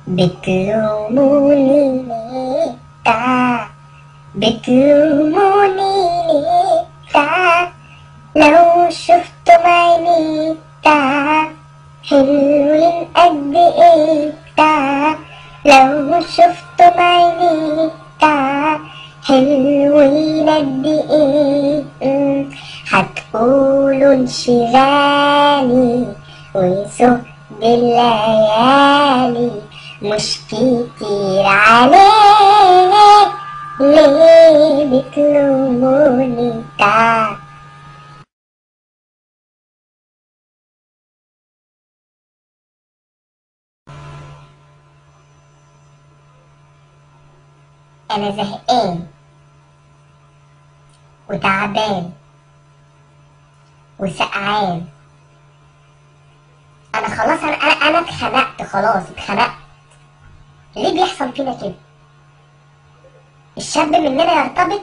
بتلوموني ليه بتلوموني ليه لو شفتم عيني حلوين قد ايه لو شفتم عيني حلوين قد ايه هتقولوا انشغالي وسهد الليالي مش كتير عليك ليه بتلوموني انا زهقان وتعبان وسقعان. انا خلاص انا اتخنقت، خلاص اتخنقت. ليه بيحصل فينا كده؟ الشاب مننا يرتبط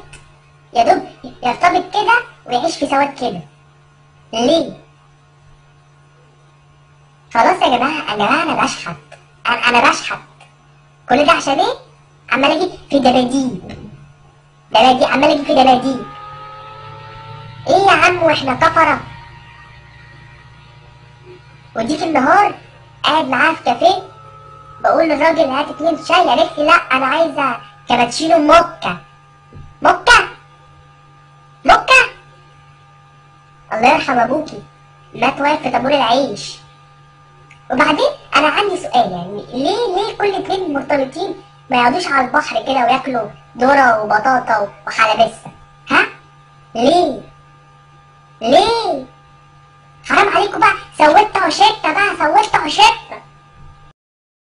يا دوب يرتبط كده ويعيش في سواد كده. ليه؟ خلاص يا جماعه انا بشحت، انا بشحت. كل ده عشان ايه؟ عمال اجي في دباديب عمال اجي في دباديب. ايه يا عم واحنا كفره؟ وديك النهار قاعد معاه في كافيه بقول للراجل هات 2 شاي، قالت لي لا انا عايزه كابتشينو موكا. الله يرحم ابوكي، مات واقف في طابور العيش. وبعدين انا عندي سؤال، يعني ليه كل 2 مرتبطين ما يقعدوش على البحر كده وياكلوا ذره وبطاطا وحلبسه؟ ها؟ ليه حرام عليكم بقى، سويت عشرة بقى، سويت عشرة.